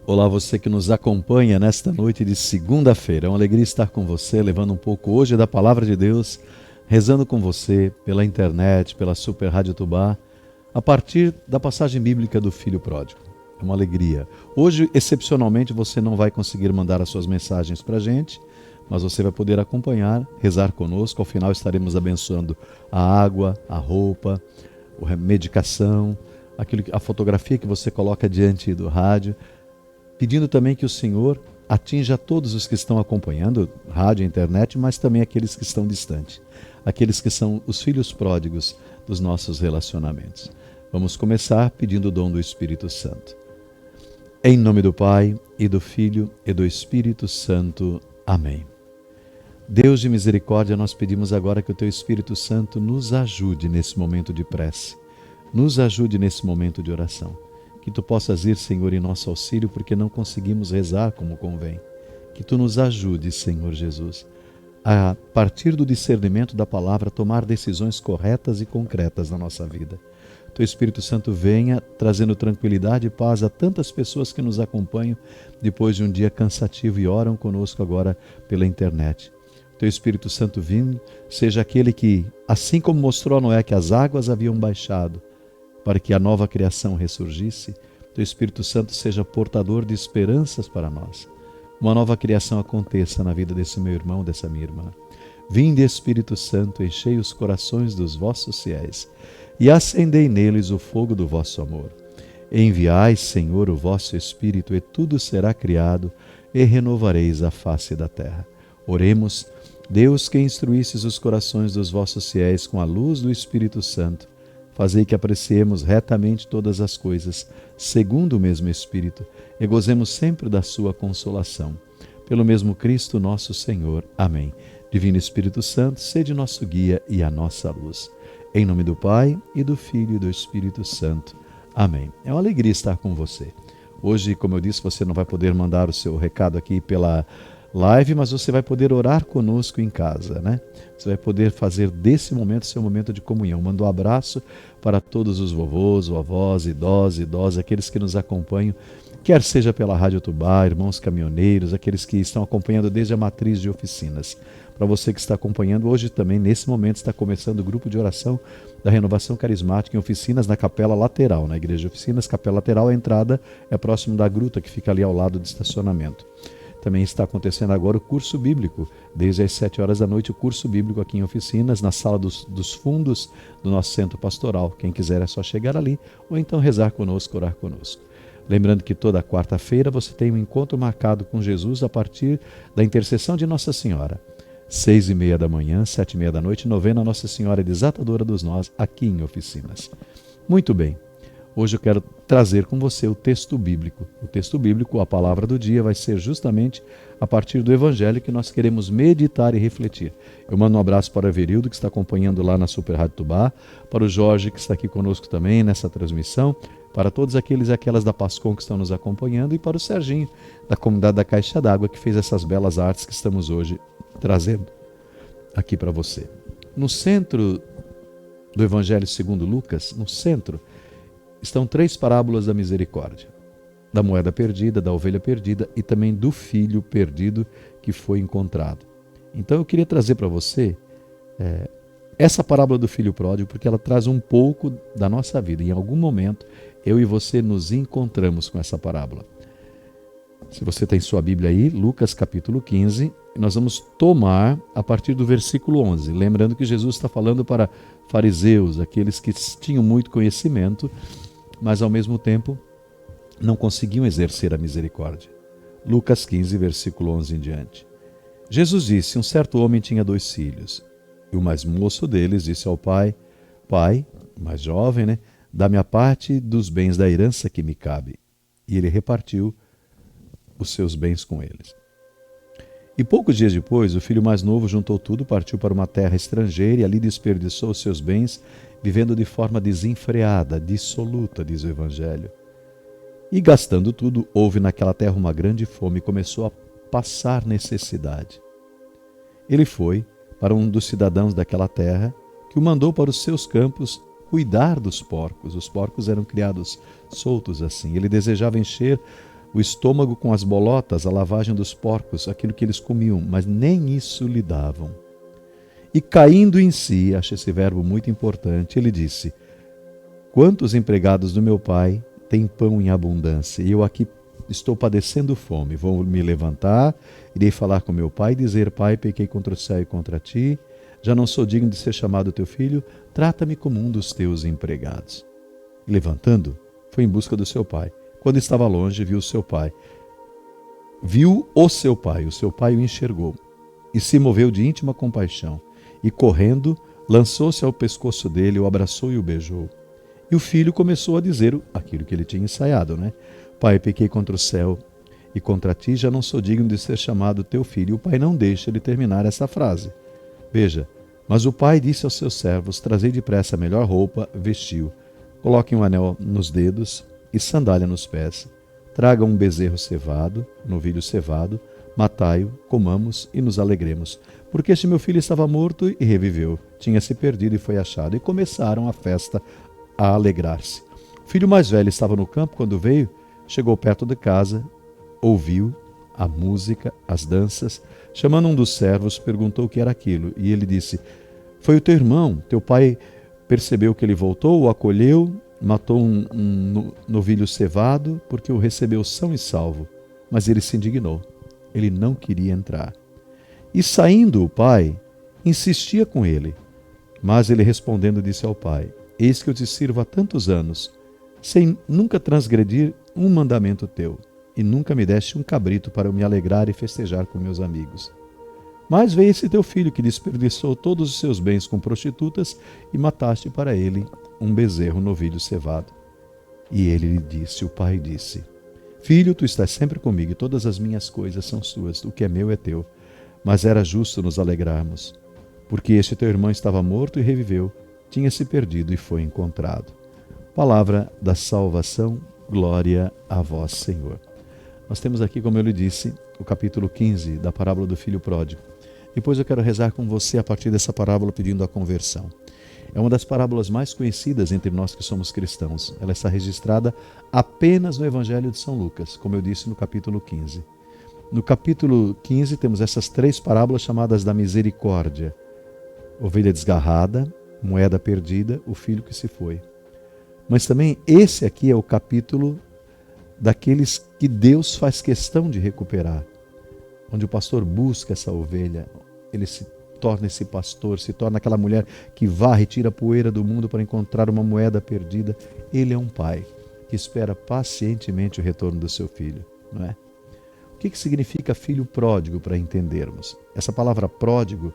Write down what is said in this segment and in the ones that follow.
Olá, você que nos acompanha nesta noite de segunda-feira. É uma alegria estar com você, levando um pouco hoje da Palavra de Deus, rezando com você pela internet, pela Super Rádio Tubá, a partir da passagem bíblica do Filho Pródigo. É uma alegria. Hoje, excepcionalmente, você não vai conseguir mandar as suas mensagens para a gente, mas você vai poder acompanhar, rezar conosco. Ao final estaremos abençoando a água, a roupa, a medicação, a fotografia que você coloca diante do rádio, pedindo também que o Senhor atinja todos os que estão acompanhando rádio e internet, mas também aqueles que estão distantes, aqueles que são os filhos pródigos dos nossos relacionamentos. Vamos começar pedindo o dom do Espírito Santo. Em nome do Pai, e do Filho, e do Espírito Santo. Amém. Deus de misericórdia, nós pedimos agora que o Teu Espírito Santo nos ajude nesse momento de prece, nos ajude nesse momento de oração. Que Tu possas ir, Senhor, em nosso auxílio, porque não conseguimos rezar como convém. Que Tu nos ajudes, Senhor Jesus, a partir do discernimento da palavra, tomar decisões corretas e concretas na nossa vida. Teu Espírito Santo venha trazendo tranquilidade e paz a tantas pessoas que nos acompanham depois de um dia cansativo e oram conosco agora pela internet. Teu Espírito Santo vindo, seja aquele que, assim como mostrou a Noé que as águas haviam baixado, para que a nova criação ressurgisse, Teu Espírito Santo seja portador de esperanças para nós. Uma nova criação aconteça na vida desse meu irmão, dessa minha irmã. Vinde, Espírito Santo, enchei os corações dos vossos fiéis e acendei neles o fogo do vosso amor. Enviai, Senhor, o vosso Espírito, e tudo será criado, e renovareis a face da terra. Oremos. Deus, que instruístes os corações dos vossos fiéis com a luz do Espírito Santo, fazei que apreciemos retamente todas as coisas, segundo o mesmo Espírito, e gozemos sempre da sua consolação. Pelo mesmo Cristo nosso Senhor. Amém. Divino Espírito Santo, sede nosso guia e a nossa luz. Em nome do Pai, e do Filho e do Espírito Santo. Amém. É uma alegria estar com você. Hoje, como eu disse, você não vai poder mandar o seu recado aqui pela live, mas você vai poder orar conosco em casa, né? Você vai poder fazer desse momento seu momento de comunhão. Mando um abraço para todos os vovôs, vovós, idosos, aqueles que nos acompanham, quer seja pela Rádio Tubá, irmãos caminhoneiros, aqueles que estão acompanhando desde a matriz de oficinas. Para você que está acompanhando, hoje também, nesse momento, está começando o grupo de oração da Renovação Carismática em oficinas na Capela Lateral, na Igreja de Oficinas, Capela Lateral, a entrada é próximo da gruta, que fica ali ao lado do estacionamento. Também está acontecendo agora o curso bíblico, desde as 7 horas da noite, o curso bíblico aqui em oficinas, na sala dos fundos do nosso centro pastoral. Quem quiser é só chegar ali, ou então rezar conosco, orar conosco. Lembrando que toda quarta-feira você tem um encontro marcado com Jesus a partir da intercessão de Nossa Senhora. 6h30 da manhã, 7h30 da noite, novena Nossa Senhora Desatadora dos Nós, aqui em oficinas. Muito bem. Hoje eu quero trazer com você o texto bíblico. O texto bíblico, a palavra do dia, vai ser justamente a partir do Evangelho que nós queremos meditar e refletir. Eu mando um abraço para o Everildo, que está acompanhando lá na Super Rádio Tubá, para o Jorge, que está aqui conosco também nessa transmissão, para todos aqueles e aquelas da Pascom que estão nos acompanhando, e para o Serginho, da comunidade da Caixa d'Água, que fez essas belas artes que estamos hoje trazendo aqui para você. No centro do Evangelho segundo Lucas, no centro, estão 3 parábolas da misericórdia: da moeda perdida, da ovelha perdida e também do filho perdido que foi encontrado. Então eu queria trazer para você essa parábola do filho pródigo, porque ela traz um pouco da nossa vida. Em algum momento, eu e você nos encontramos com essa parábola. Se você tem sua Bíblia aí, Lucas capítulo 15, nós vamos tomar a partir do versículo 11. Lembrando que Jesus está falando para fariseus, aqueles que tinham muito conhecimento, mas ao mesmo tempo não conseguiam exercer a misericórdia. Lucas 15, versículo 11 em diante. Jesus disse: um certo homem tinha 2 filhos, e o mais moço deles disse ao pai: Pai, o mais jovem, né? Dá-me a parte dos bens da herança que me cabe. E ele repartiu os seus bens com eles. E poucos dias depois, o filho mais novo juntou tudo, partiu para uma terra estrangeira e ali desperdiçou os seus bens, vivendo de forma desenfreada, dissoluta, diz o Evangelho. E gastando tudo, houve naquela terra uma grande fome e começou a passar necessidade. Ele foi para um dos cidadãos daquela terra, que o mandou para os seus campos cuidar dos porcos. Os porcos eram criados soltos assim. Ele desejava encher o estômago com as bolotas, a lavagem dos porcos, aquilo que eles comiam, mas nem isso lhe davam. E caindo em si, acho esse verbo muito importante, ele disse: quantos empregados do meu pai têm pão em abundância, e eu aqui estou padecendo fome. Vou me levantar, irei falar com meu pai e dizer: pai, pequei contra o céu e contra ti, já não sou digno de ser chamado teu filho, trata-me como um dos teus empregados. E levantando, foi em busca do seu pai. Quando estava longe, viu o seu pai. O seu pai o enxergou e se moveu de íntima compaixão. E correndo, lançou-se ao pescoço dele, o abraçou e o beijou. E o filho começou a dizer aquilo que ele tinha ensaiado, né? Pai, pequei contra o céu e contra ti, já não sou digno de ser chamado teu filho. E o pai não deixa ele terminar essa frase. Veja, mas o pai disse aos seus servos: trazei depressa a melhor roupa, vestiu. Coloquem um anel nos dedos e sandália nos pés. Tragam um bezerro cevado, novilho cevado, matai-o, comamos e nos alegremos. Porque este meu filho estava morto e reviveu, tinha se perdido e foi achado. E começaram a festa a alegrar-se. O filho mais velho estava no campo quando veio, chegou perto de casa, ouviu a música, as danças. Chamando um dos servos, perguntou o que era aquilo. E ele disse: foi o teu irmão, teu pai percebeu que ele voltou, o acolheu, matou um novilho cevado, porque o recebeu são e salvo. Mas ele se indignou, ele não queria entrar. E saindo o pai, insistia com ele. Mas ele respondendo disse ao pai: eis que eu te sirvo há tantos anos, sem nunca transgredir um mandamento teu, e nunca me deste um cabrito para eu me alegrar e festejar com meus amigos. Mas veio esse teu filho que desperdiçou todos os seus bens com prostitutas e mataste para ele um bezerro novilho cevado. E ele lhe disse, o pai disse: filho, tu estás sempre comigo e todas as minhas coisas são tuas, o que é meu é teu. Mas era justo nos alegrarmos, porque este teu irmão estava morto e reviveu, tinha se perdido e foi encontrado. Palavra da salvação, glória a vós, Senhor. Nós temos aqui, como eu lhe disse, o capítulo 15 da parábola do filho pródigo. Depois eu quero rezar com você a partir dessa parábola pedindo a conversão. É uma das parábolas mais conhecidas entre nós que somos cristãos. Ela está registrada apenas no Evangelho de São Lucas, como eu disse no capítulo 15. No capítulo 15 temos essas três parábolas chamadas da misericórdia. Ovelha desgarrada, moeda perdida, o filho que se foi. Mas também esse aqui é o capítulo daqueles que Deus faz questão de recuperar, onde o pastor busca essa ovelha, ele se torna esse pastor, se torna aquela mulher que varre e tira a poeira do mundo para encontrar uma moeda perdida. Ele é um pai que espera pacientemente o retorno do seu filho, não é? O que significa filho pródigo, para entendermos? Essa palavra pródigo,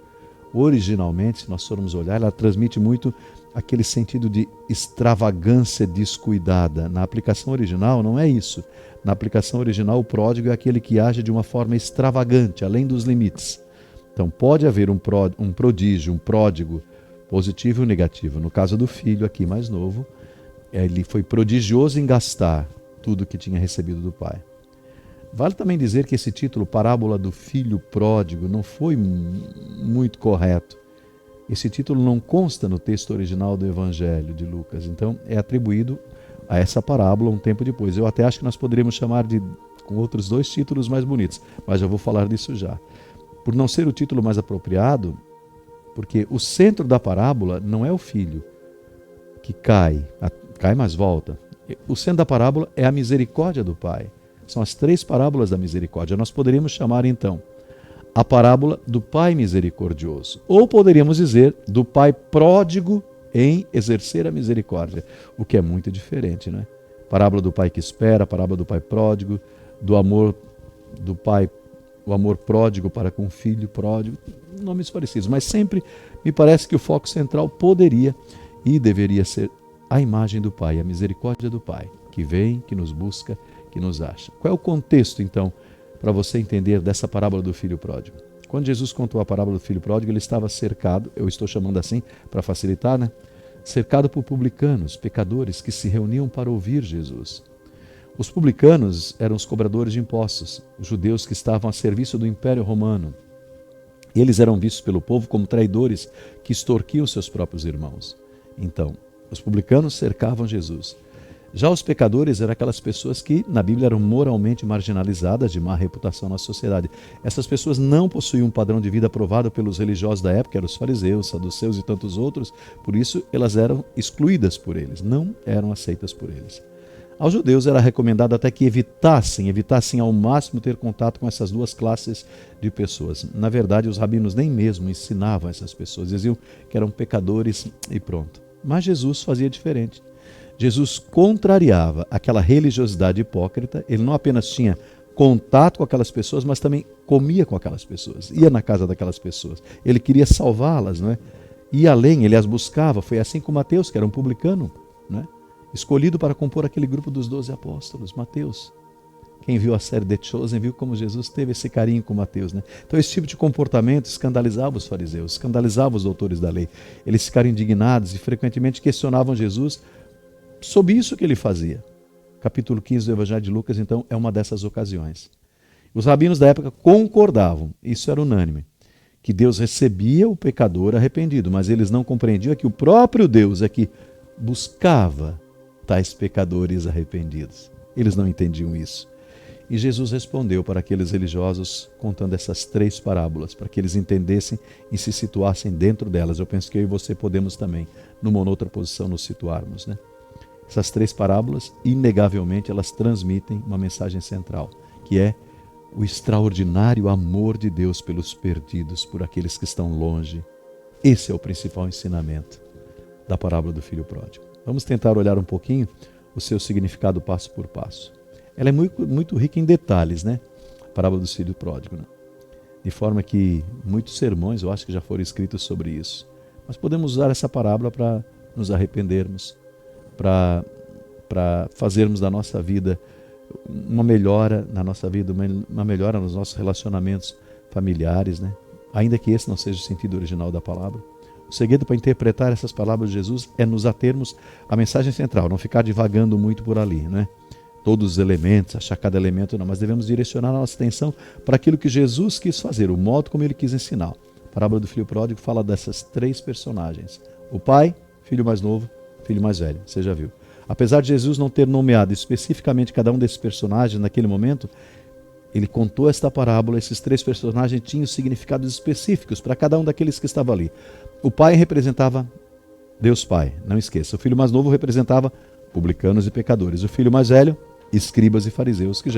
originalmente, se nós formos olhar, ela transmite muito aquele sentido de extravagância descuidada. Na aplicação original não é isso. Na aplicação original, o pródigo é aquele que age de uma forma extravagante, além dos limites. Então pode haver um prodígio, um pródigo, positivo e negativo. No caso do filho aqui mais novo, ele foi prodigioso em gastar tudo que tinha recebido do pai. Vale também dizer que esse título, Parábola do Filho Pródigo, não foi muito correto. Esse título não consta no texto original do Evangelho de Lucas, então é atribuído a essa parábola um tempo depois. Eu até acho que nós poderíamos chamar com outros dois títulos mais bonitos, mas já vou falar disso já. Por não ser o título mais apropriado, porque o centro da parábola não é o filho que cai mas volta. O centro da parábola é a misericórdia do pai. São as três parábolas da misericórdia. Nós poderíamos chamar então a parábola do pai misericordioso, ou poderíamos dizer do pai pródigo em exercer a misericórdia, o que é muito diferente, né? Parábola do pai que espera, parábola do pai pródigo, do amor do pai, o amor pródigo para com o filho pródigo, nomes parecidos, mas sempre me parece que o foco central poderia e deveria ser a imagem do pai, a misericórdia do pai, que vem, que nos busca, que nos acha. Qual é o contexto, então, para você entender dessa parábola do filho pródigo? Quando Jesus contou a parábola do filho pródigo, ele estava cercado, eu estou chamando assim para facilitar, né? Cercado por publicanos, pecadores que se reuniam para ouvir Jesus. Os publicanos eram os cobradores de impostos, os judeus que estavam a serviço do Império Romano. Eles eram vistos pelo povo como traidores que extorquiam seus próprios irmãos. Então, os publicanos cercavam Jesus. Já os pecadores eram aquelas pessoas que na Bíblia eram moralmente marginalizadas, de má reputação na sociedade. Essas pessoas não possuíam um padrão de vida aprovado pelos religiosos da época, eram os fariseus, saduceus e tantos outros, por isso elas eram excluídas por eles, não eram aceitas por eles. Aos judeus era recomendado até que evitassem ao máximo ter contato com essas duas classes de pessoas. Na verdade, os rabinos nem mesmo ensinavam essas pessoas, diziam que eram pecadores e pronto. Mas Jesus fazia diferente. Jesus contrariava aquela religiosidade hipócrita, ele não apenas tinha contato com aquelas pessoas, mas também comia com aquelas pessoas, ia na casa daquelas pessoas. Ele queria salvá-las, não é? Ia além, ele as buscava. Foi assim com Mateus, que era um publicano, não é? Escolhido para compor aquele grupo dos 12 apóstolos, Mateus. Quem viu a série The Chosen viu como Jesus teve esse carinho com Mateus, né? Então esse tipo de comportamento escandalizava os fariseus, escandalizava os doutores da lei. Eles ficaram indignados e frequentemente questionavam Jesus sobre isso que ele fazia. Capítulo 15 do Evangelho de Lucas, então, é uma dessas ocasiões. Os rabinos da época concordavam, isso era unânime, que Deus recebia o pecador arrependido, mas eles não compreendiam que o próprio Deus é que buscava tais pecadores arrependidos. Eles não entendiam isso. E Jesus respondeu para aqueles religiosos contando essas 3 parábolas, para que eles entendessem e se situassem dentro delas. Eu penso que eu e você podemos também, numa ou outra posição, nos situarmos, né? Essas 3 parábolas, inegavelmente, elas transmitem uma mensagem central, que é o extraordinário amor de Deus pelos perdidos, por aqueles que estão longe. Esse é o principal ensinamento da parábola do filho pródigo. Vamos tentar olhar um pouquinho o seu significado passo por passo. Ela é muito rica em detalhes, né? A parábola do filho pródigo, né? De forma que muitos sermões, eu acho que já foram escritos sobre isso. Mas podemos usar essa parábola para nos arrependermos, para fazermos da nossa vida uma melhora na nossa vida, uma melhora nos nossos relacionamentos familiares, né? Ainda que esse não seja o sentido original da palavra. O segredo para interpretar essas palavras de Jesus é nos atermos à mensagem central, não ficar divagando muito por ali, né? Todos os elementos, achar cada elemento não, mas devemos direcionar a nossa atenção para aquilo que Jesus quis fazer, o modo como ele quis ensinar. A parábola do filho pródigo fala dessas 3 personagens: o pai, filho mais novo, filho mais velho. Você já viu. Apesar de Jesus não ter nomeado especificamente cada um desses personagens naquele momento, ele contou esta parábola, esses 3 personagens tinham significados específicos para cada um daqueles que estava ali. O pai representava Deus Pai, não esqueça. O filho mais novo representava publicanos e pecadores. O filho mais velho, escribas e fariseus, que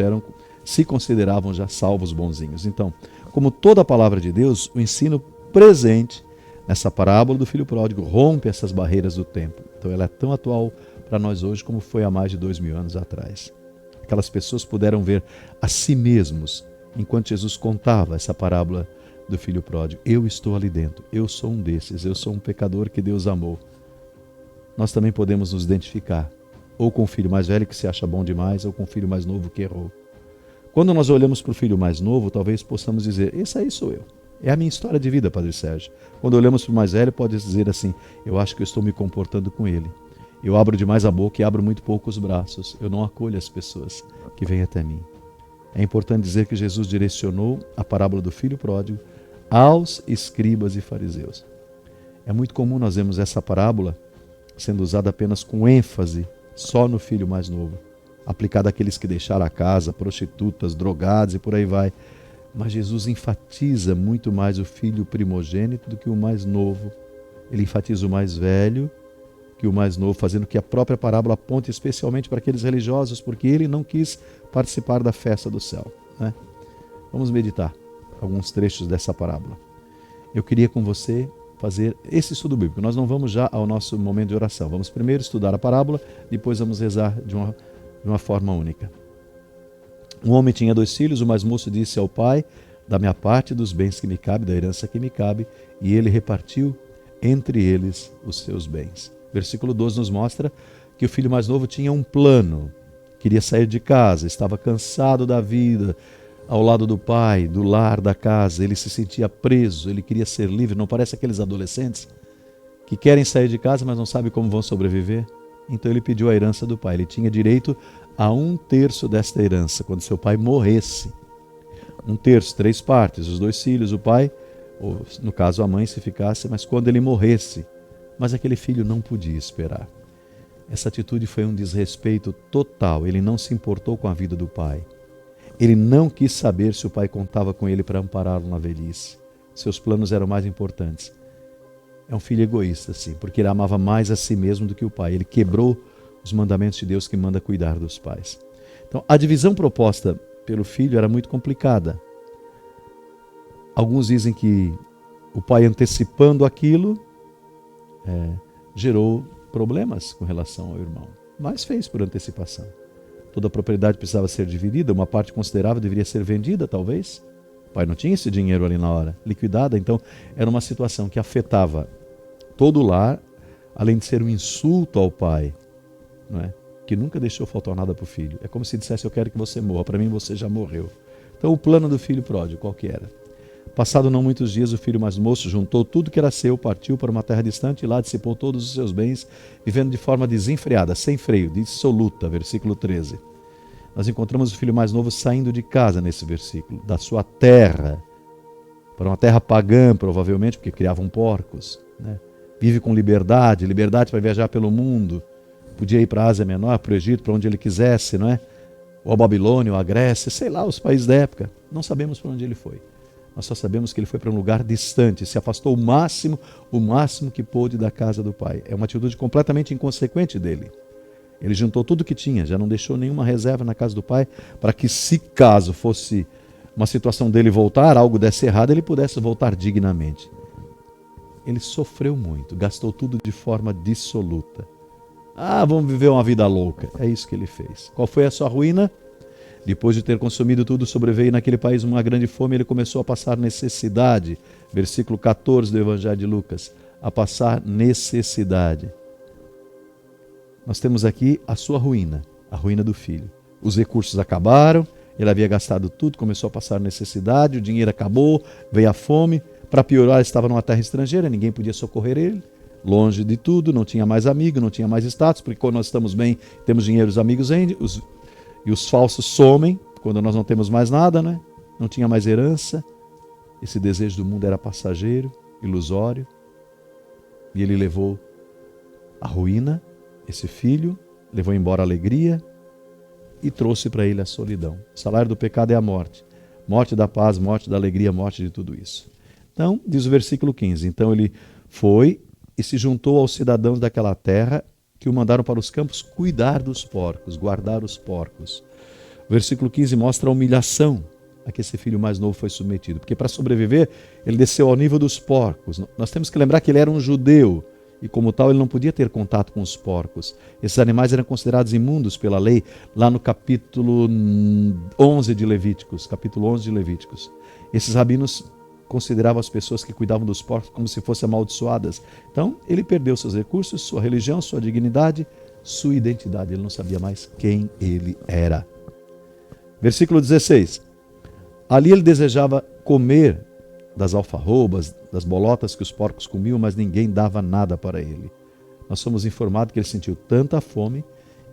se consideravam já salvos, bonzinhos. Então, como toda a palavra de Deus, o ensino presente nessa parábola do filho pródigo rompe essas barreiras do tempo. Então ela é tão atual para nós hoje como foi há mais de 2000 anos atrás. Aquelas pessoas puderam ver a si mesmos enquanto Jesus contava essa parábola do filho pródigo. Eu estou ali dentro, eu sou um desses, eu sou um pecador que Deus amou. Nós também podemos nos identificar, ou com o filho mais velho que se acha bom demais, ou com o filho mais novo que errou. Quando nós olhamos para o filho mais novo, talvez possamos dizer: esse aí sou eu. É a minha história de vida, Padre Sérgio. Quando olhamos para o mais velho, pode dizer assim: eu acho que eu estou me comportando com ele. Eu abro demais a boca e abro muito pouco os braços. Eu não acolho as pessoas que vêm até mim. É importante dizer que Jesus direcionou a parábola do filho pródigo aos escribas e fariseus. É muito comum nós vermos essa parábola sendo usada apenas com ênfase só no filho mais novo, aplicada àqueles que deixaram a casa, prostitutas, drogados e por aí vai. Mas Jesus enfatiza muito mais o filho primogênito do que o mais novo. Ele enfatiza o mais velho que o mais novo, fazendo que a própria parábola aponte especialmente para aqueles religiosos, porque ele não quis participar da festa do céu, né? Vamos meditar alguns trechos dessa parábola. Eu queria com você fazer esse estudo bíblico. Nós não vamos já ao nosso momento de oração. Vamos primeiro estudar a parábola, depois vamos rezar de uma forma única. Um homem tinha 2 filhos, o mais moço disse ao pai: da minha parte dos bens que me cabe, da herança que me cabe, e ele repartiu entre eles os seus bens. Versículo 12 nos mostra que o filho mais novo tinha um plano, queria sair de casa, estava cansado da vida, ao lado do pai, do lar, da casa, ele se sentia preso, ele queria ser livre. Não parece aqueles adolescentes que querem sair de casa, mas não sabem como vão sobreviver? Então ele pediu a herança do pai, ele tinha direito a 1/3 desta herança, quando seu pai morresse. 1/3, 3 partes, os 2 filhos, o pai, ou no caso a mãe se ficasse, mas quando ele morresse. Mas aquele filho não podia esperar. Essa atitude foi um desrespeito total. Ele não se importou com a vida do pai. Ele não quis saber se o pai contava com ele para ampará-lo na velhice. Seus planos eram mais importantes. É um filho egoísta, sim, porque ele amava mais a si mesmo do que o pai. Ele quebrou os mandamentos de Deus que manda cuidar dos pais. Então, a divisão proposta pelo filho era muito complicada. Alguns dizem que o pai antecipando aquilo gerou problemas com relação ao irmão, mas fez por antecipação. Toda a propriedade precisava ser dividida, uma parte considerável deveria ser vendida, talvez. O pai não tinha esse dinheiro ali na hora, liquidada, então era uma situação que afetava todo o lar, além de ser um insulto ao pai, não é? Que nunca deixou faltar nada para o filho. É como se dissesse: eu quero que você morra, para mim você já morreu. Então o plano do filho pródigo, qual que era? Passado não muitos dias, o filho mais moço juntou tudo que era seu, partiu para uma terra distante e lá dissipou todos os seus bens, vivendo de forma desenfreada, sem freio, dissoluta, versículo 13. Nós encontramos o filho mais novo saindo de casa nesse versículo, da sua terra, para uma terra pagã, provavelmente, porque criavam porcos, né? Vive com liberdade para viajar pelo mundo, podia ir para a Ásia Menor, para o Egito, para onde ele quisesse, não é? Ou a Babilônia, ou a Grécia, sei lá, os países da época. Não sabemos para onde ele foi. Nós só sabemos que ele foi para um lugar distante, se afastou o máximo que pôde da casa do pai. É uma atitude completamente inconsequente dele. Ele juntou tudo que tinha, já não deixou nenhuma reserva na casa do pai, para que, se caso fosse uma situação dele voltar, algo desse errado, ele pudesse voltar dignamente. Ele sofreu muito, gastou tudo de forma dissoluta. Vamos viver uma vida louca. É isso que ele fez. Qual foi a sua ruína? Depois de ter consumido tudo, sobreveio naquele país uma grande fome e ele começou a passar necessidade. Versículo 14 do Evangelho de Lucas. A passar necessidade. Nós temos aqui a sua ruína, a ruína do filho. Os recursos acabaram, ele havia gastado tudo, começou a passar necessidade, o dinheiro acabou, veio a fome. Para piorar, ele estava numa terra estrangeira, ninguém podia socorrer ele. Longe de tudo, não tinha mais amigo, não tinha mais status, porque quando nós estamos bem, temos dinheiro, os amigos rendem, e os falsos somem, quando nós não temos mais nada, né? Não tinha mais herança. Esse desejo do mundo era passageiro, ilusório. E ele levou a ruína, esse filho, levou embora a alegria e trouxe para ele a solidão. O salário do pecado é a morte. Morte da paz, morte da alegria, morte de tudo isso. Então, diz o versículo 15, então ele foi e se juntou aos cidadãos daquela terra que o mandaram para os campos cuidar dos porcos, guardar os porcos. O versículo 15 mostra a humilhação a que esse filho mais novo foi submetido, porque para sobreviver ele desceu ao nível dos porcos. Nós temos que lembrar que ele era um judeu e como tal ele não podia ter contato com os porcos. Esses animais eram considerados imundos pela lei, lá no capítulo 11 de Levíticos, Esses rabinos consideravam as pessoas que cuidavam dos porcos como se fossem amaldiçoadas. Então, ele perdeu seus recursos, sua religião, sua dignidade, sua identidade. Ele não sabia mais quem ele era. Versículo 16. Ali ele desejava comer das alfarrobas, das bolotas que os porcos comiam, mas ninguém dava nada para ele. Nós somos informados que ele sentiu tanta fome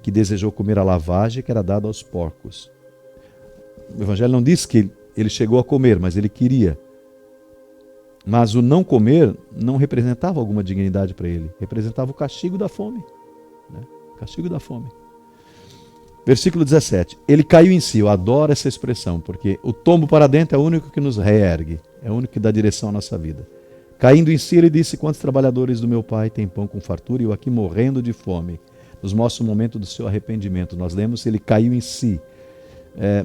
que desejou comer a lavagem que era dada aos porcos. O Evangelho não diz que ele chegou a comer, mas ele queria. Mas o não comer não representava alguma dignidade para ele. Representava o castigo da fome. Né? O castigo da fome. Versículo 17. Ele caiu em si. Eu adoro essa expressão, porque o tombo para dentro é o único que nos reergue. É o único que dá direção à nossa vida. Caindo em si, ele disse: quantos trabalhadores do meu pai têm pão com fartura e eu aqui morrendo de fome? Nos mostra o momento do seu arrependimento. Nós lemos: ele caiu em si.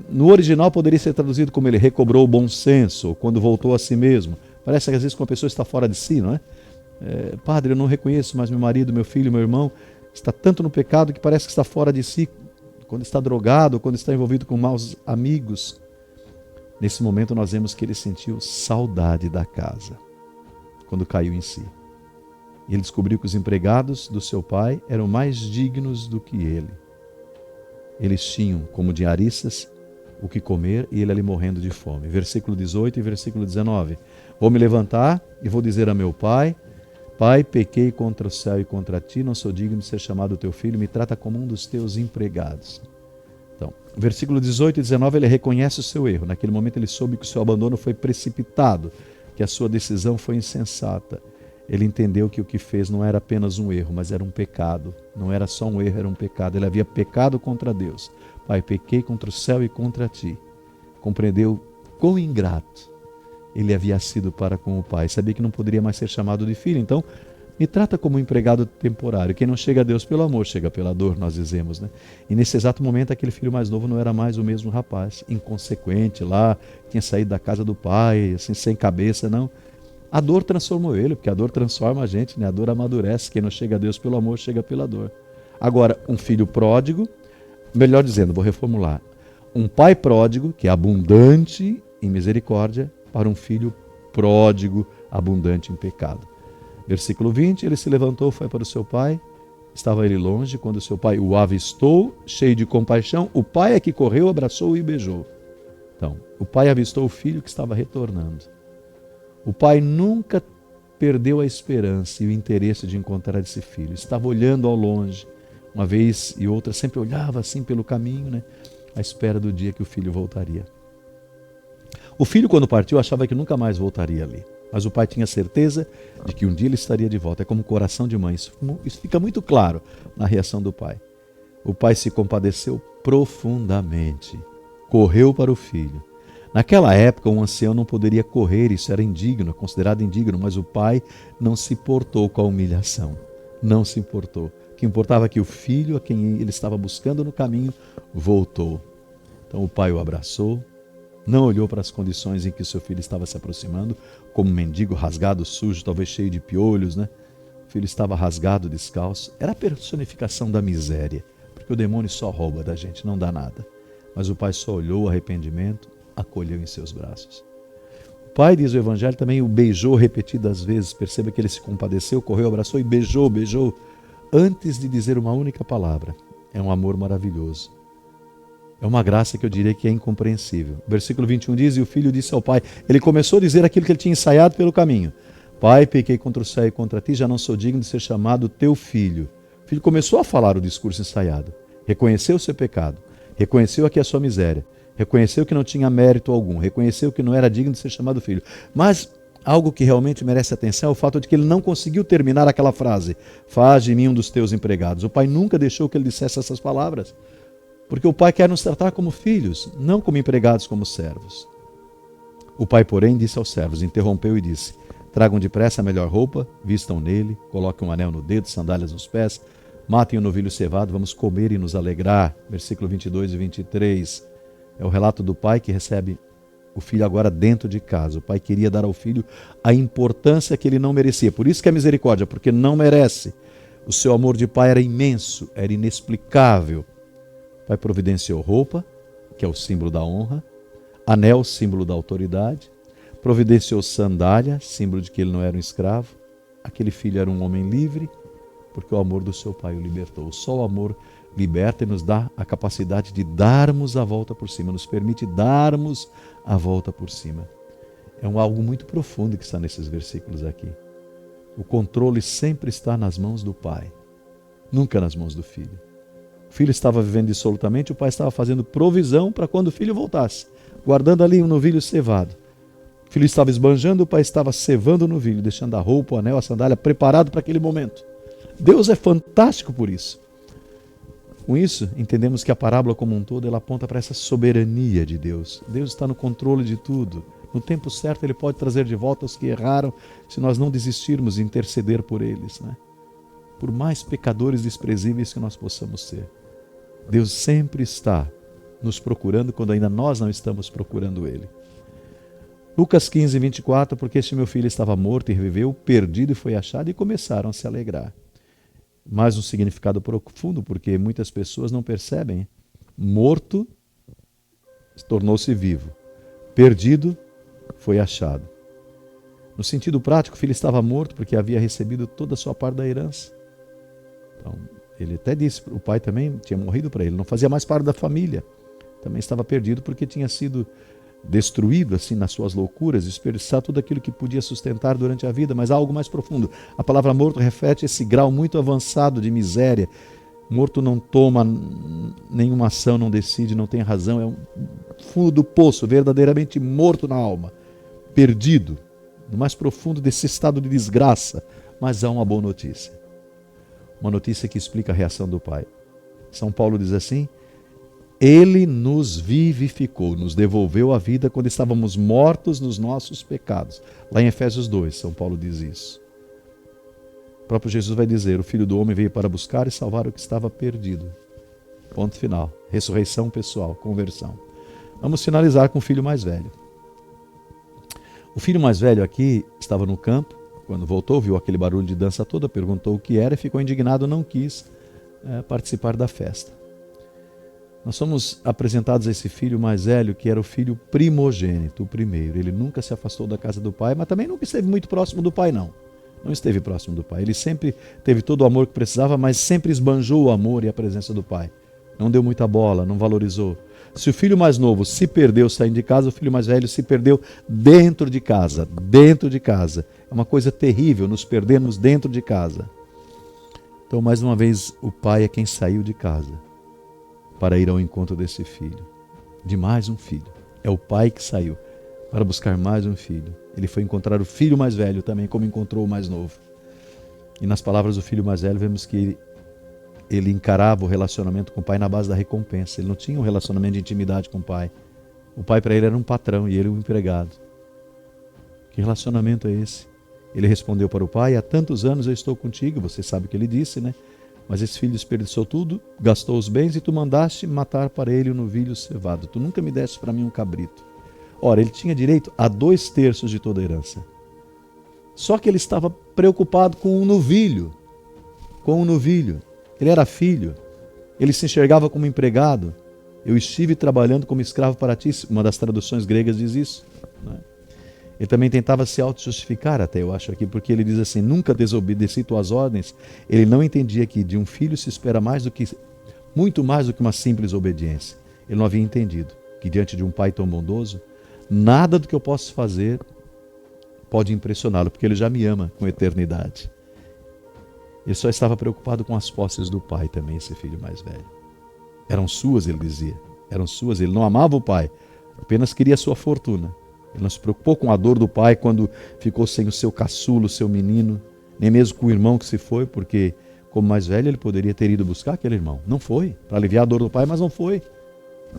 No original poderia ser traduzido como ele recobrou o bom senso, ou quando voltou a si mesmo. Parece que às vezes quando a pessoa está fora de si, não é? Padre, eu não reconheço mais meu marido, meu filho, meu irmão. Está tanto no pecado que parece que está fora de si. Quando está drogado, quando está envolvido com maus amigos. Nesse momento nós vemos que ele sentiu saudade da casa. Quando caiu em si. E ele descobriu que os empregados do seu pai eram mais dignos do que ele. Eles tinham, como diaristas, o que comer e ele ali morrendo de fome. Versículo 18 e versículo 19. Vou me levantar e vou dizer a meu pai: Pai, pequei contra o céu e contra ti, não sou digno de ser chamado teu filho, me trata como um dos teus empregados. Então, versículo 18 e 19, ele reconhece o seu erro. Naquele momento ele soube que o seu abandono foi precipitado, que a sua decisão foi insensata. ele entendeu que o que fez não era apenas um erro, mas era um pecado. Não era só um erro, era um pecado. Ele havia pecado contra Deus. Pai, pequei contra o céu e contra ti. Compreendeu quão ingrato ele havia sido para com o pai. Sabia que não poderia mais ser chamado de filho. Então, me trata como um empregado temporário. Quem não chega a Deus pelo amor, chega pela dor, nós dizemos, né? E nesse exato momento, aquele filho mais novo não era mais o mesmo rapaz, inconsequente lá, tinha saído da casa do pai, assim, sem cabeça, não. A dor transformou ele, porque a dor transforma a gente, né? A dor amadurece. Quem não chega a Deus pelo amor, chega pela dor. Agora, um filho pródigo, melhor dizendo, vou reformular. Um pai pródigo, que é abundante em misericórdia, para um filho pródigo, abundante em pecado. Versículo 20, ele se levantou, foi para o seu pai, estava ele longe, quando seu pai o avistou, cheio de compaixão, o pai é que correu, abraçou-o e beijou. Então, o pai avistou o filho que estava retornando. O pai nunca perdeu a esperança e o interesse de encontrar esse filho. Estava olhando ao longe, uma vez e outra, sempre olhava assim pelo caminho, né, à espera do dia que o filho voltaria. O filho, quando partiu, achava que nunca mais voltaria ali. Mas o pai tinha certeza de que um dia ele estaria de volta. É como coração de mãe. Isso fica muito claro na reação do pai. O pai se compadeceu profundamente. Correu para o filho. Naquela época, um ancião não poderia correr, isso era indigno, considerado indigno, mas o pai não se importou com a humilhação. Não se importou. O que importava é que o filho, a quem ele estava buscando no caminho, voltou. Então o pai o abraçou, não olhou para as condições em que o seu filho estava se aproximando, como um mendigo rasgado, sujo, talvez cheio de piolhos, né? O filho estava rasgado, descalço. Era a personificação da miséria, porque o demônio só rouba da gente, não dá nada. Mas o pai só olhou o arrependimento, acolheu em seus braços. O pai, diz o Evangelho, também o beijou repetidas vezes. Perceba que ele se compadeceu, correu, abraçou e beijou, antes de dizer uma única palavra. É um amor maravilhoso. É uma graça que eu diria que é incompreensível. O versículo 21 diz, e o filho disse ao pai, ele começou a dizer aquilo que ele tinha ensaiado pelo caminho. Pai, pequei contra o céu e contra ti, já não sou digno de ser chamado teu filho. O filho começou a falar o discurso ensaiado. Reconheceu o seu pecado. Reconheceu aqui a sua miséria. Reconheceu que não tinha mérito algum. Reconheceu que não era digno de ser chamado filho. Mas algo que realmente merece atenção é o fato de que ele não conseguiu terminar aquela frase. Faz de mim um dos teus empregados. O pai nunca deixou que ele dissesse essas palavras. Porque o pai quer nos tratar como filhos, não como empregados, como servos. O pai, porém, disse aos servos, interrompeu e disse, tragam depressa a melhor roupa, vistam nele, coloquem um anel no dedo, sandálias nos pés, matem o novilho cevado, vamos comer e nos alegrar. Versículo 22 e 23. É o relato do pai que recebe o filho agora dentro de casa. O pai queria dar ao filho a importância que ele não merecia. Por isso que é misericórdia, porque não merece. O seu amor de pai era imenso, era inexplicável. O pai providenciou roupa, que é o símbolo da honra, anel, símbolo da autoridade, providenciou sandália, símbolo de que ele não era um escravo. Aquele filho era um homem livre, porque o amor do seu pai o libertou. Só o amor liberta e nos dá a capacidade de darmos a volta por cima, nos permite darmos a volta por cima. É algo muito profundo que está nesses versículos aqui. O controle sempre está nas mãos do pai, nunca nas mãos do filho. O filho estava vivendo dissolutamente, o pai estava fazendo provisão para quando o filho voltasse, guardando ali um novilho cevado. O filho estava esbanjando, o pai estava cevando o novilho, deixando a roupa, o anel, a sandália preparado para aquele momento. Deus é fantástico por isso. Com isso, entendemos que a parábola como um todo, ela aponta para essa soberania de Deus. Deus está no controle de tudo. No tempo certo, Ele pode trazer de volta os que erraram, se nós não desistirmos de interceder por eles, né? Por mais pecadores desprezíveis que nós possamos ser. Deus sempre está nos procurando quando ainda nós não estamos procurando Ele. Lucas 15, 24, porque este meu filho estava morto e reviveu, perdido e foi achado, e começaram a se alegrar. Mais um significado profundo, porque muitas pessoas não percebem. Morto, tornou-se vivo. Perdido, foi achado. No sentido prático, o filho estava morto porque havia recebido toda a sua parte da herança. Então, ele até disse, o pai também tinha morrido para ele, não fazia mais parte da família. Também estava perdido porque tinha sido destruído assim nas suas loucuras, desperdiçar tudo aquilo que podia sustentar durante a vida, mas há algo mais profundo. A palavra morto reflete esse grau muito avançado de miséria. Morto não toma nenhuma ação, não decide, não tem razão, é um fundo do poço, verdadeiramente morto na alma, perdido, no mais profundo desse estado de desgraça, mas há uma boa notícia. Uma notícia que explica a reação do Pai. São Paulo diz assim: Ele nos vivificou, nos devolveu a vida quando estávamos mortos nos nossos pecados. Lá em Efésios 2, São Paulo diz isso. O próprio Jesus vai dizer: o Filho do Homem veio para buscar e salvar o que estava perdido. Ponto final. Ressurreição pessoal, conversão. Vamos finalizar com o filho mais velho. O filho mais velho aqui estava no campo, quando voltou, viu aquele barulho de dança toda, perguntou o que era e ficou indignado, não quis participar da festa. Nós somos apresentados a esse filho mais velho, que era o filho primogênito, o primeiro. Ele nunca se afastou da casa do pai, mas também nunca esteve muito próximo do pai, não. Não esteve próximo do pai. Ele sempre teve todo o amor que precisava, mas sempre esbanjou o amor e a presença do pai. Não deu muita bola, não valorizou. Se o filho mais novo se perdeu saindo de casa, o filho mais velho se perdeu dentro de casa. Dentro de casa. É uma coisa terrível nos perdermos dentro de casa. Então, mais uma vez, o pai é quem saiu de casa para ir ao encontro desse filho. De mais um filho. É o pai que saiu para buscar mais um filho. Ele foi encontrar o filho mais velho também, como encontrou o mais novo. E nas palavras do filho mais velho, vemos que ele encarava o relacionamento com o pai na base da recompensa. Ele não tinha um relacionamento de intimidade com o pai. O pai para ele era um patrão e ele um empregado. Que relacionamento é esse? Ele respondeu para o pai: há tantos anos eu estou contigo. Você sabe o que ele disse, né? Mas esse filho desperdiçou tudo, gastou os bens e tu mandaste matar para ele um novilho cevado. Tu nunca me deste para mim um cabrito. Ora, ele tinha direito a 2/3 de toda a herança. Só que ele estava preocupado com um novilho. Com um novilho. Ele era filho. Ele se enxergava como empregado. Eu estive trabalhando como escravo para ti. Uma das traduções gregas diz isso. Né? Ele também tentava se auto-justificar até, eu acho aqui, porque ele diz assim: nunca desobedeci tuas ordens. Ele não entendia que de um filho se espera muito mais do que uma simples obediência. Ele não havia entendido que diante de um pai tão bondoso, nada do que eu posso fazer pode impressioná-lo, porque ele já me ama com eternidade. Ele só estava preocupado com as posses do pai também, esse filho mais velho. Eram suas, ele dizia. Eram suas. Ele não amava o pai, apenas queria a sua fortuna. Ele não se preocupou com a dor do pai quando ficou sem o seu caçulo, o seu menino, nem mesmo com o irmão que se foi, porque, como mais velho, ele poderia ter ido buscar aquele irmão. Não foi, para aliviar a dor do pai, mas não foi.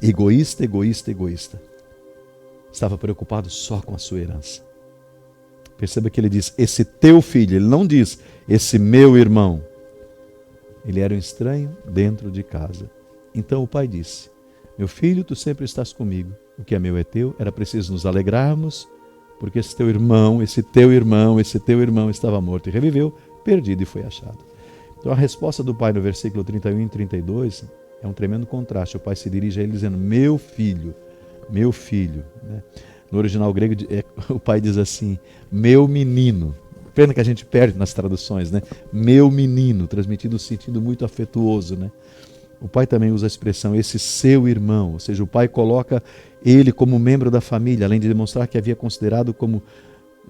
Egoísta, egoísta, egoísta. Estava preocupado só com a sua herança. Perceba que ele diz: esse teu filho. Ele não diz: esse meu irmão. Ele era um estranho dentro de casa. Então o pai disse: meu filho, tu sempre estás comigo. O que é meu é teu. Era preciso nos alegrarmos, porque esse teu irmão estava morto e reviveu, perdido e foi achado. Então a resposta do pai no versículo 31 e 32 é um tremendo contraste. O pai se dirige a ele dizendo: meu filho, meu filho. Né? No original grego, o pai diz assim: meu menino. Pena que a gente perde nas traduções, né? Meu menino, transmitindo um sentido muito afetuoso, né? O pai também usa a expressão esse seu irmão, ou seja, o pai coloca ele como membro da família, além de demonstrar que havia considerado como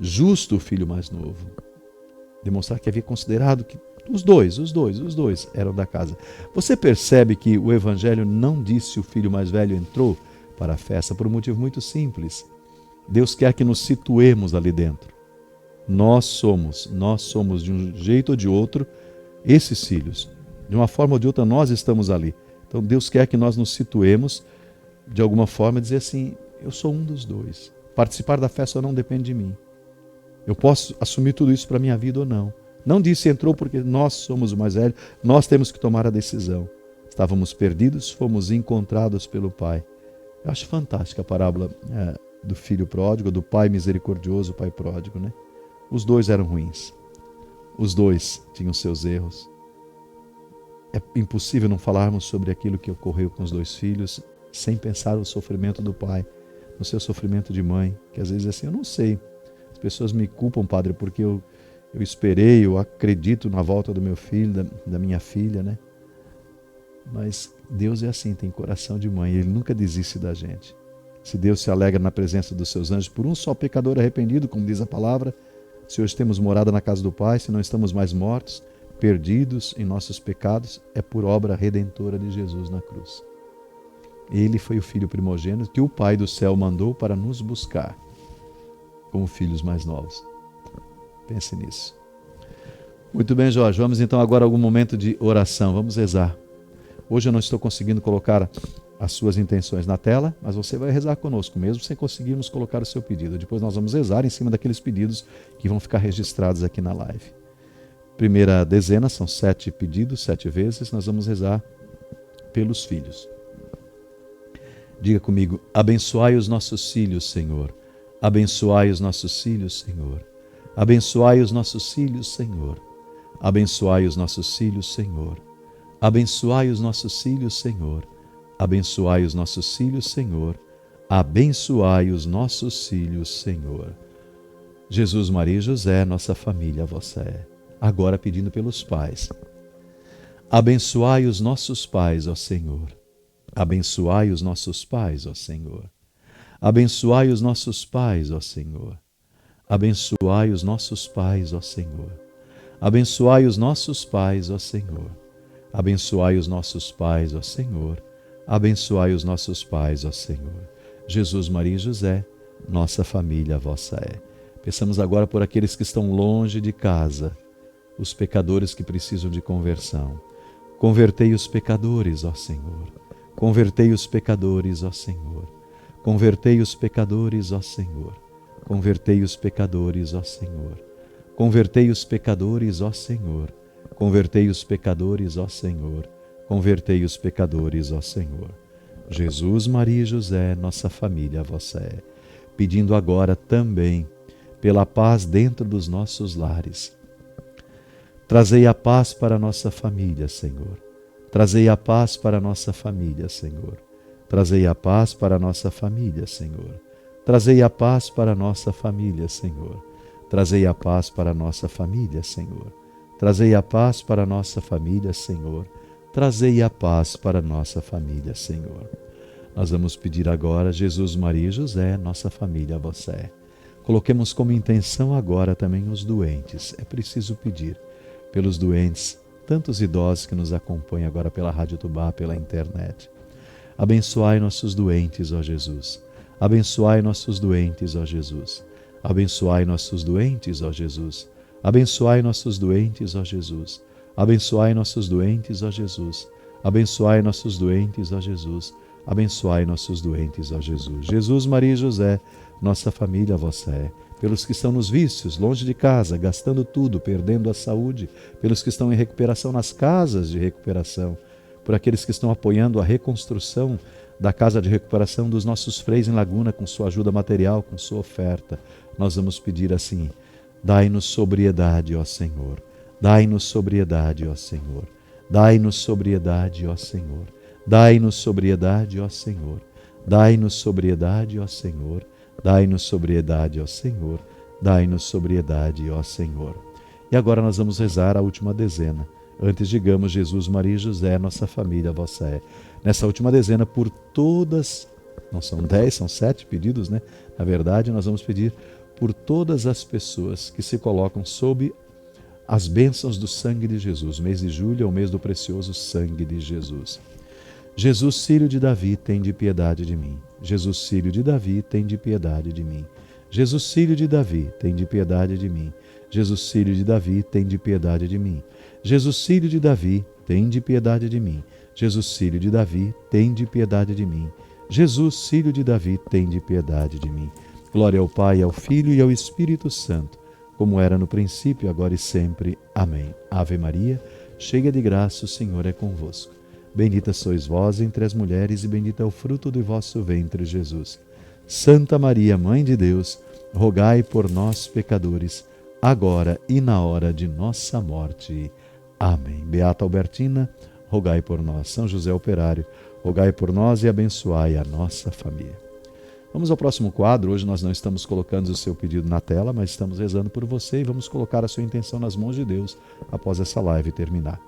justo o filho mais novo. Demonstrar que havia considerado que os dois eram da casa. Você percebe que o evangelho não disse o filho mais velho entrou para a festa por um motivo muito simples. Deus quer que nos situemos ali dentro. Nós somos de um jeito ou de outro esses filhos. De uma forma ou de outra nós estamos ali. Então Deus quer que nós nos situemos de alguma forma e dizer assim: eu sou um dos dois. Participar da festa não depende de mim. Eu posso assumir tudo isso para a minha vida ou não. Não disse entrou porque nós somos o mais velho, nós temos que tomar a decisão. Estávamos perdidos, fomos encontrados pelo Pai. Eu acho fantástica a parábola do filho pródigo, do pai misericordioso, o pai pródigo, né? Os dois eram ruins. Os dois tinham seus erros. É impossível não falarmos sobre aquilo que ocorreu com os dois filhos sem pensar no sofrimento do pai, no seu sofrimento de mãe, que às vezes é assim: eu não sei. As pessoas me culpam, padre, porque eu esperei, eu acredito na volta do meu filho, da minha filha, né? Mas Deus é assim, tem coração de mãe, Ele nunca desiste da gente. Se Deus se alegra na presença dos seus anjos por um só pecador arrependido, como diz a palavra, se hoje temos morada na casa do Pai, se não estamos mais mortos, perdidos em nossos pecados, é por obra redentora de Jesus na cruz. Ele foi o filho primogênito que o Pai do céu mandou para nos buscar como filhos mais novos. Pense nisso. Muito bem, Jorge. Vamos então agora a algum momento de oração. Vamos rezar. Hoje eu não estou conseguindo colocar as suas intenções na tela, mas você vai rezar conosco, mesmo sem conseguirmos colocar o seu pedido. Depois nós vamos rezar em cima daqueles pedidos que vão ficar registrados aqui na live. Primeira dezena, são 7 pedidos, 7 vezes. Nós vamos rezar pelos filhos. Diga comigo: abençoai os nossos filhos, Senhor. Abençoai os nossos filhos, Senhor. Abençoai os nossos filhos, Senhor. Abençoai os nossos filhos, Senhor. Abençoai os nossos filhos, Senhor. Abençoai os nossos filhos, Senhor. Abençoai os nossos filhos, Senhor. Jesus, Maria e José, nossa família, vossa é. Agora pedindo pelos pais. Abençoai os nossos pais, ó Senhor. Abençoai os nossos pais, ó Senhor. Abençoai os nossos pais, ó Senhor. Abençoai os nossos pais, ó Senhor. Abençoai os nossos pais, ó Senhor. Abençoai os nossos pais, ó Senhor. Abençoai os nossos pais, ó Senhor. Jesus, Maria e José, nossa família, vossa é. Peçamos agora por aqueles que estão longe de casa, os pecadores que precisam de conversão. Convertei os pecadores, ó Senhor. Convertei os pecadores, ó Senhor. Convertei os pecadores, ó Senhor. Convertei os pecadores, ó Senhor. Convertei os pecadores, ó Senhor. Convertei os pecadores, ó Senhor. Convertei os pecadores, ó Senhor. Jesus, Maria e José, nossa família, vossa é. Pedindo agora também pela paz dentro dos nossos lares. Trazei a paz para a nossa família, Senhor. Trazei a paz para a nossa família, Senhor. Trazei a paz para a nossa família, Senhor. Trazei a paz para a nossa família, Senhor. Trazei a paz para a nossa família, Senhor. Trazei a paz para a nossa família, Senhor. Trazei a paz para a nossa família, Senhor. Nós vamos pedir agora, Jesus, Maria e José, nossa família, vossa é. Coloquemos como intenção agora também os doentes. É preciso pedir pelos doentes, tantos idosos que nos acompanham agora pela Rádio Tubá, pela internet. Abençoai nossos doentes, ó Jesus. Abençoai nossos doentes, ó Jesus. Abençoai nossos doentes, ó Jesus. Abençoai nossos doentes, ó Jesus. Abençoai nossos doentes, ó Jesus. Abençoai nossos doentes, ó Jesus. Abençoai nossos doentes, ó Jesus. Jesus, Maria e José, nossa família, vossa é. Pelos que estão nos vícios, longe de casa, gastando tudo, perdendo a saúde, pelos que estão em recuperação nas casas de recuperação, por aqueles que estão apoiando a reconstrução da casa de recuperação dos nossos freios em Laguna, com sua ajuda material, com sua oferta. Nós vamos pedir assim: dai-nos sobriedade, ó Senhor. Dai-nos sobriedade, ó Senhor. Dai-nos sobriedade, ó Senhor. Dai-nos sobriedade, ó Senhor. Dai-nos sobriedade, ó Senhor. Dai-nos sobriedade, ó Senhor. Dai-nos sobriedade, ó Senhor. E agora nós vamos rezar a última dezena. Antes digamos: Jesus, Maria e José, nossa família, vossa é. Nessa última dezena, por todas, não são 10, são 7 pedidos, né? Na verdade, nós vamos pedir por todas as pessoas que se colocam sob as bênçãos do sangue de Jesus. O mês de julho é o mês do precioso sangue de Jesus. Jesus, filho de Davi, tende piedade de mim. Jesus, filho de Davi, tende piedade de mim. Jesus, filho de Davi, tende piedade de mim. Jesus, filho de Davi, tende piedade de mim. Jesus, filho de Davi, tende piedade de mim. Jesus, filho de Davi, tende piedade de mim. Jesus, filho de Davi, tende piedade de mim. Glória ao Pai, ao Filho e ao Espírito Santo, como era no princípio, agora e sempre. Amém. Ave Maria, cheia de graça, o Senhor é convosco. Bendita sois vós entre as mulheres e bendito é o fruto do vosso ventre, Jesus. Santa Maria, Mãe de Deus, rogai por nós, pecadores, agora e na hora de nossa morte. Amém. Beata Albertina, rogai por nós. São José Operário, rogai por nós e abençoai a nossa família. Vamos ao próximo quadro. Hoje nós não estamos colocando o seu pedido na tela, mas estamos rezando por você e vamos colocar a sua intenção nas mãos de Deus após essa live terminar.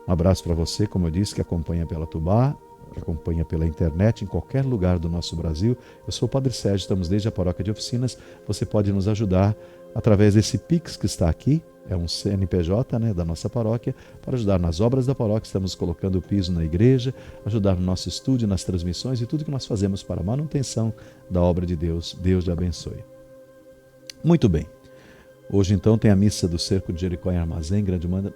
Um abraço para você, como eu disse, que acompanha pela Tubá, que acompanha pela internet, em qualquer lugar do nosso Brasil. Eu sou o Padre Sérgio, estamos desde a Paróquia de Oficinas. Você pode nos ajudar através desse Pix que está aqui, é um CNPJ, da nossa paróquia, para ajudar nas obras da paróquia. Estamos colocando o piso na igreja, ajudar no nosso estúdio, nas transmissões e tudo que nós fazemos para a manutenção da obra de Deus. Deus lhe abençoe. Muito bem. Hoje, então, tem a missa do Cerco de Jericó em Armazém.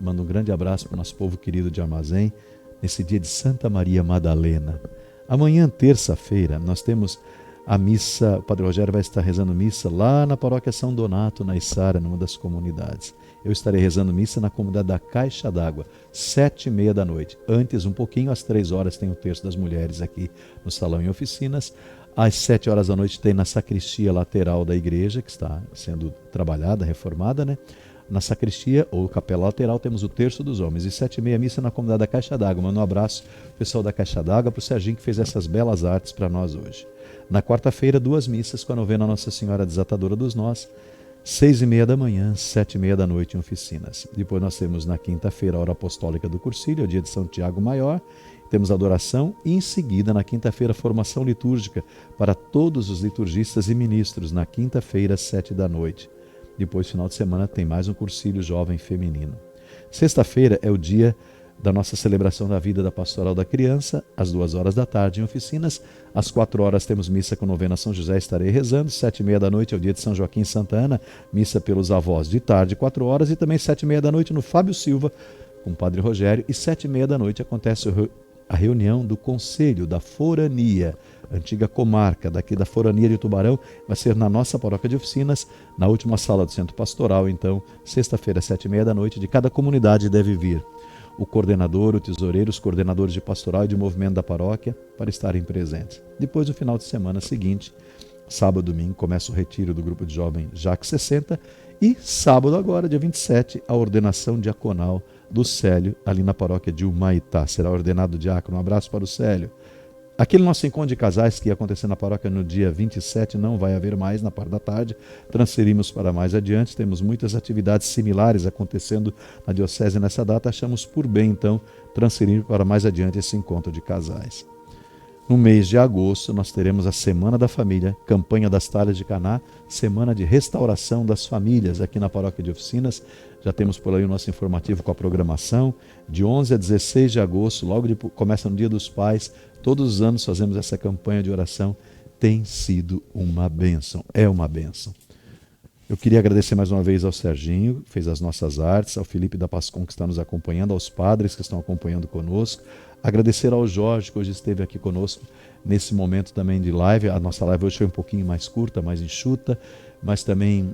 Mando um grande abraço para o nosso povo querido de Armazém, nesse dia de Santa Maria Madalena. Amanhã, terça-feira, nós temos a missa. O Padre Rogério vai estar rezando missa lá na paróquia São Donato, na Içara, numa das comunidades. Eu estarei rezando missa na comunidade da Caixa d'Água, 7h30 da noite. Antes, um pouquinho, às 3h, tem o terço das mulheres aqui no Salão em Oficinas. Às 7h da noite tem na sacristia lateral da igreja, que está sendo trabalhada, reformada, né? Na sacristia ou capela lateral temos o terço dos homens. E 7h30 missa na comunidade da Caixa d'Água. Mando um abraço ao pessoal da Caixa d'Água, para o Serginho que fez essas belas artes para nós hoje. Na quarta-feira, 2 missas com a novena Nossa Senhora Desatadora dos Nós, 6h30 da manhã, 7h30 da noite em Oficinas. Depois nós temos na quinta-feira a hora apostólica do Cursilho, o dia de São Tiago Maior. Temos adoração e em seguida, na quinta-feira, formação litúrgica para todos os liturgistas e ministros, na quinta-feira, 7h da noite. Depois, final de semana, tem mais um cursilho jovem feminino. Sexta-feira é o dia da nossa celebração da vida da Pastoral da Criança, às 2h da tarde em Oficinas. Às 4h temos missa com novena São José, estarei rezando. 7h30 da noite é o dia de São Joaquim e Santa Ana, missa pelos avós de tarde, 4h. E também 7h30 da noite no Fábio Silva, com o Padre Rogério. E 7h30 da noite acontece a reunião do Conselho da Forania, antiga comarca daqui da Forania de Tubarão, vai ser na nossa paróquia de Oficinas, na última sala do Centro Pastoral. Então, sexta-feira, 7h30 da noite, de cada comunidade deve vir o coordenador, o tesoureiro, os coordenadores de pastoral e de movimento da paróquia para estarem presentes. Depois, no final de semana seguinte, sábado e domingo, começa o retiro do grupo de jovem Jaque 60 e sábado agora, dia 27, a ordenação diaconal do Célio, ali na paróquia de Humaitá. Será ordenado diácono. Um abraço para o Célio. Aquele nosso encontro de casais que ia acontecer na paróquia no dia 27 não vai haver mais na parte da tarde, transferimos para mais adiante. Temos muitas atividades similares acontecendo na diocese nessa data, achamos por bem então transferir para mais adiante esse encontro de casais. No mês de agosto nós teremos a Semana da Família, campanha das talhas de Caná, semana de restauração das famílias aqui na paróquia de Oficinas. Já temos por aí o nosso informativo com a programação, de 11 a 16 de agosto, logo começa no Dia dos Pais. Todos os anos fazemos essa campanha de oração, tem sido uma bênção, é uma bênção. Eu queria agradecer mais uma vez ao Serginho, que fez as nossas artes, ao Felipe da Pascom, que está nos acompanhando, aos padres que estão acompanhando conosco, agradecer ao Jorge, que hoje esteve aqui conosco nesse momento também de live. A nossa live hoje foi um pouquinho mais curta, mais enxuta, mas também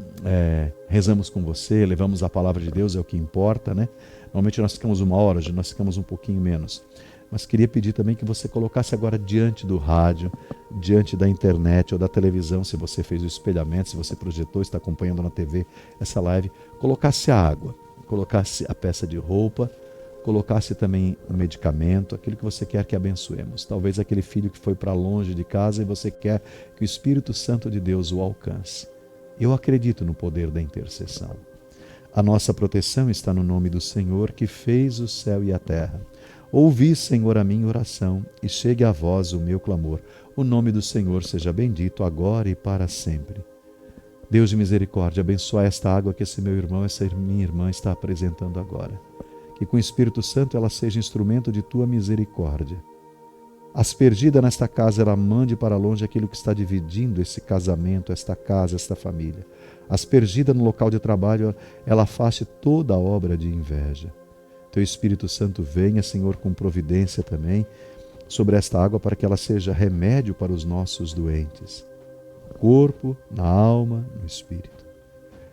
rezamos com você, levamos a palavra de Deus, é o que importa, né? Normalmente nós ficamos 1 hora, hoje nós ficamos um pouquinho menos. Mas queria pedir também que você colocasse agora diante do rádio, diante da internet ou da televisão, se você fez o espelhamento, se você projetou, está acompanhando na TV essa live, colocasse a água, colocasse a peça de roupa, colocasse também um medicamento, aquilo que você quer que abençoemos. Talvez aquele filho que foi para longe de casa e você quer que o Espírito Santo de Deus o alcance. Eu acredito no poder da intercessão. A nossa proteção está no nome do Senhor, que fez o céu e a terra. Ouvi, Senhor, a minha oração, e chegue a vós o meu clamor. O nome do Senhor seja bendito, agora e para sempre. Deus de misericórdia, abençoa esta água que esse meu irmão, essa minha irmã está apresentando agora. Que com o Espírito Santo ela seja instrumento de tua misericórdia. Aspergida nesta casa, ela mande para longe aquilo que está dividindo esse casamento, esta casa, esta família. Aspergida no local de trabalho, ela afaste toda a obra de inveja. Teu Espírito Santo venha, Senhor, com providência também sobre esta água para que ela seja remédio para os nossos doentes, no corpo, na alma, no espírito.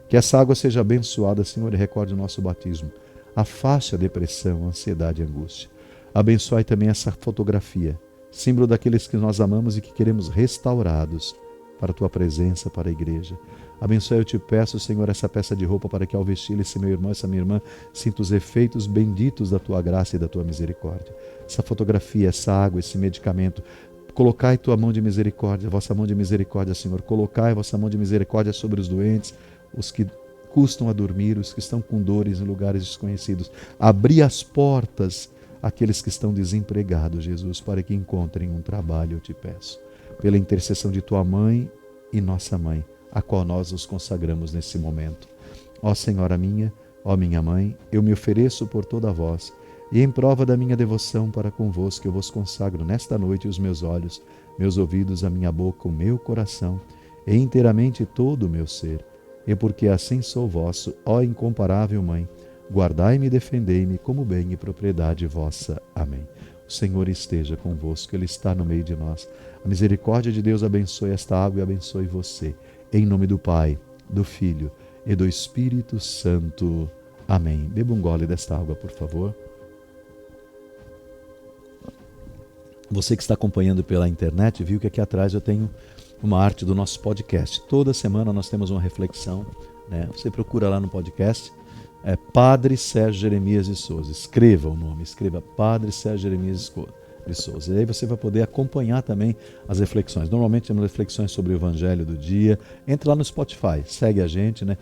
Que essa água seja abençoada, Senhor, e recorde o nosso batismo. Afaste a depressão, a ansiedade e a angústia. Abençoe também essa fotografia, símbolo daqueles que nós amamos e que queremos restaurados para a tua presença, para a igreja. Abençoe, eu te peço, Senhor, essa peça de roupa para que ao vesti-la esse meu irmão, essa minha irmã, sinta os efeitos benditos da tua graça e da tua misericórdia. Essa fotografia, essa água, esse medicamento, colocai tua mão de misericórdia, a vossa mão de misericórdia, Senhor. Colocai a vossa mão de misericórdia sobre os doentes, os que custam a dormir, os que estão com dores em lugares desconhecidos. Abri as portas àqueles que estão desempregados, Jesus, para que encontrem um trabalho, eu te peço. Pela intercessão de tua mãe e nossa mãe, a qual nós nos consagramos nesse momento. Ó Senhora minha, ó minha mãe, eu me ofereço por toda vós, e em prova da minha devoção para convosco, eu vos consagro nesta noite os meus olhos, meus ouvidos, a minha boca, o meu coração, e inteiramente todo o meu ser. e porque assim sou vosso, ó incomparável Mãe, guardai-me e defendei-me como bem e propriedade vossa. Amém. O Senhor esteja convosco, Ele está no meio de nós. A misericórdia de Deus abençoe esta água e abençoe você. Em nome do Pai, do Filho e do Espírito Santo. Amém. Beba um gole desta água, por favor. Você que está acompanhando pela internet viu que aqui atrás eu tenho uma arte do nosso podcast. Toda semana nós temos uma reflexão, né? Você procura lá no podcast, Padre Sérgio Jeremias de Souza. Escreva o nome, escreva Padre Sérgio Jeremias de Souza. E aí você vai poder acompanhar também as reflexões. Normalmente temos reflexões sobre o Evangelho do dia. Entre lá no Spotify, segue a gente, né?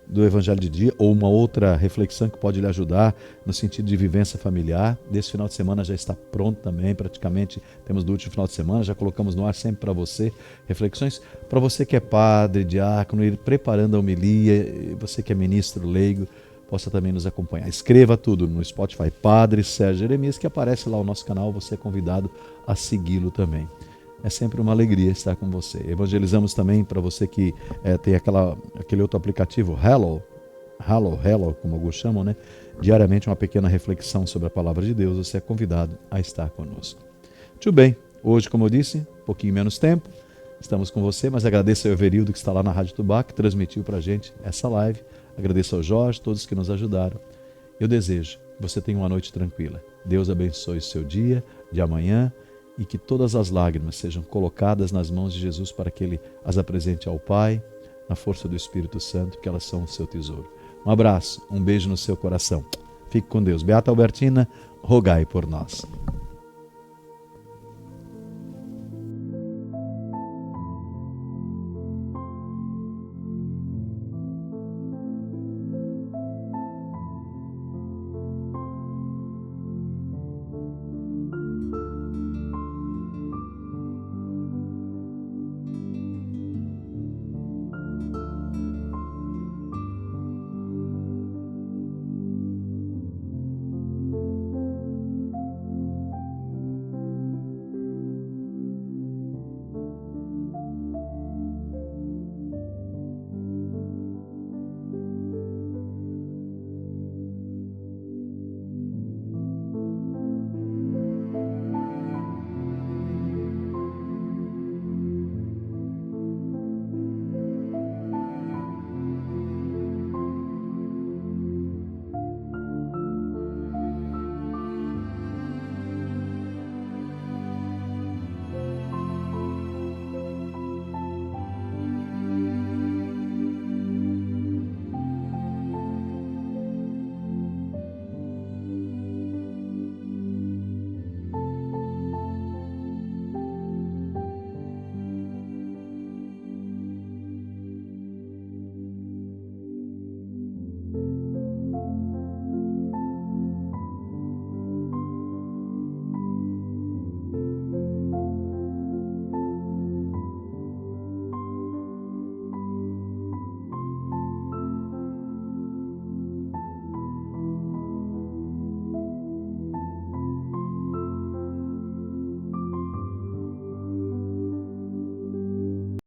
Do Evangelho de Dia, ou uma outra reflexão que pode lhe ajudar no sentido de vivência familiar. Desse final de semana já está pronto também, praticamente temos do último final de semana, já colocamos no ar sempre para você, reflexões para você que é padre, diácono, ir preparando a homilia, você que é ministro leigo, possa também nos acompanhar. Escreva tudo no Spotify, Padre Sérgio Jeremias, que aparece lá o nosso canal, você é convidado a segui-lo também. É sempre uma alegria estar com você. Evangelizamos também para você que tem aquele outro aplicativo, Hello, como alguns chamam, né? Diariamente uma pequena reflexão sobre a palavra de Deus. Você é convidado a estar conosco. Muito bem, hoje, como eu disse, um pouquinho menos tempo, estamos com você, mas agradeço ao Everildo que está lá na Rádio Tubá, que transmitiu para a gente essa live. Agradeço ao Jorge, todos que nos ajudaram. Eu desejo que você tenha uma noite tranquila. Deus abençoe o seu dia de amanhã, e que todas as lágrimas sejam colocadas nas mãos de Jesus para que Ele as apresente ao Pai, na força do Espírito Santo, que elas são o seu tesouro. Um abraço, um beijo no seu coração. Fique com Deus. Beata Albertina, rogai por nós.